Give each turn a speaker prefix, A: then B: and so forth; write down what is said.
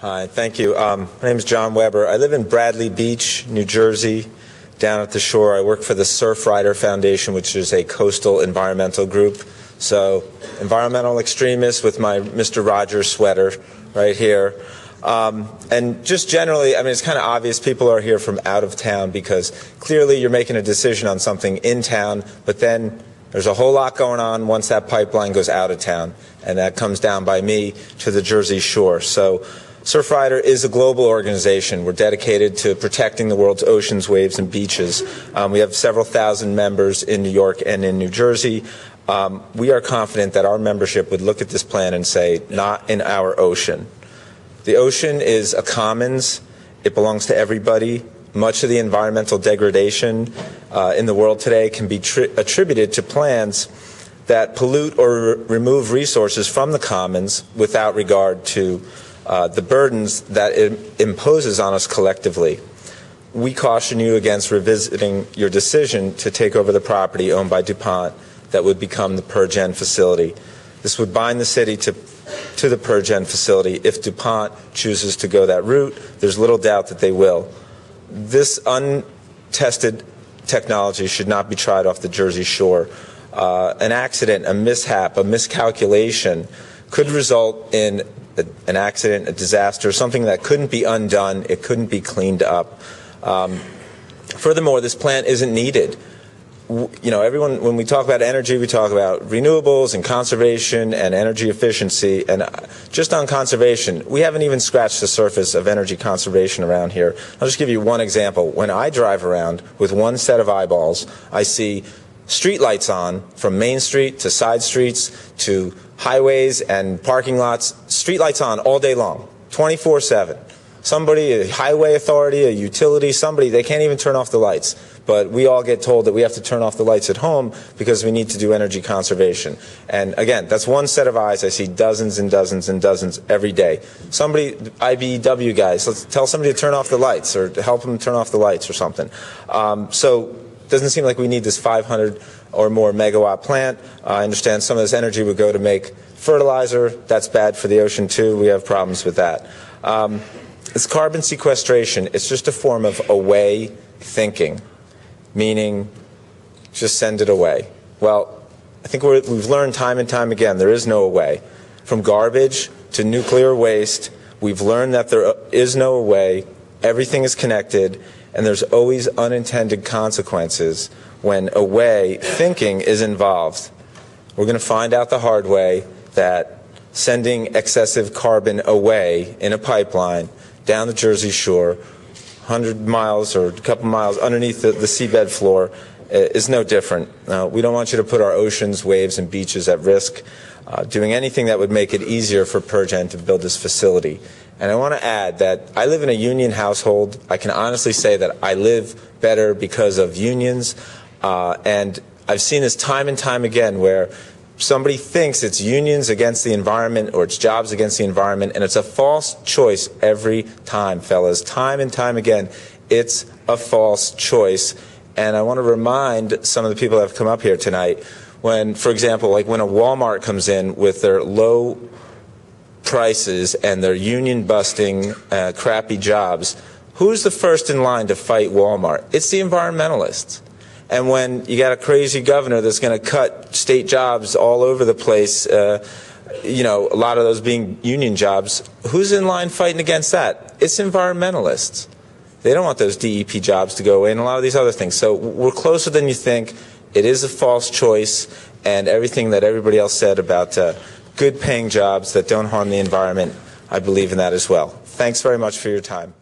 A: Hi, thank you. My name is John Weber. I live in Bradley Beach, New Jersey, down at the shore. I work for the Surfrider Foundation, which is a coastal environmental group. So, environmental extremist with my Mr. Rogers sweater right here. And just generally, I mean, it's kind of obvious people are here from out of town because clearly you're making a decision on something in town, but then there's a whole lot going on once that pipeline goes out of town, and that comes down by me to the Jersey Shore. So Surfrider is a global organization. We're dedicated to protecting the world's oceans, waves, and beaches. We have several thousand members in New York and in New Jersey. We are confident that our membership would look at this plan and say, not in our ocean. The ocean is a commons. It belongs to everybody. Much of the environmental degradation in the world today can be attributed to plans that pollute or remove resources from the commons without regard to the burdens that it imposes on us collectively. We caution you against revisiting your decision to take over the property owned by DuPont that would become the PurGen facility. This would bind the city to the PurGen facility if DuPont chooses to go that route. There's little doubt that they will. This untested technology should not be tried off the Jersey Shore. An accident, a mishap, a miscalculation could result in an accident, a disaster, something that couldn't be undone, it couldn't be cleaned up. Furthermore, this plant isn't needed. You know, everyone, when we talk about energy, we talk about renewables and conservation and energy efficiency. And just on conservation, we haven't even scratched the surface of energy conservation around here. I'll just give you one example. When I drive around with one set of eyeballs, I see street lights on from Main Street to side streets to highways and parking lots. Street lights on all day long, 24/7. Somebody, a highway authority, a utility, somebody, they can't even turn off the lights. But we all get told that we have to turn off the lights at home because we need to do energy conservation. And again, that's one set of eyes. I see dozens and dozens and dozens every day. Somebody, IBEW guys, let's tell somebody to turn off the lights or to help them turn off the lights or something. So it doesn't seem like we need this 500 or more megawatt plant. I understand some of this energy would go to make fertilizer. That's bad for the ocean too. We have problems with that. It's carbon sequestration. It's just a form of away thinking, meaning just send it away. Well, I think we've learned time and time again there is no away. From garbage to nuclear waste, we've learned that there is no away. Everything is connected, and there's always unintended consequences when away thinking is involved. We're going to find out the hard way that sending excessive carbon away in a pipeline down the Jersey Shore, 100 miles or a couple miles underneath the seabed floor, is no different. We don't want you to put our oceans, waves, and beaches at risk, doing anything that would make it easier for PurGen to build this facility. And I want to add that I live in a union household. I can honestly say that I live better because of unions, and I've seen this time and time again where somebody thinks it's unions against the environment or it's jobs against the environment, and it's a false choice every time, fellas. Time and time again, it's a false choice. And I want to remind some of the people that have come up here tonight, when, for example, like when a Walmart comes in with their low prices and their union-busting, crappy jobs, who's the first in line to fight Walmart? It's the environmentalists. And when you got a crazy governor that's going to cut state jobs all over the place, you know, a lot of those being union jobs, who's in line fighting against that? It's environmentalists. They don't want those DEP jobs to go away and a lot of these other things. So we're closer than you think. It is a false choice, and everything that everybody else said about good paying jobs that don't harm the environment, I believe in that as well. Thanks very much for your time.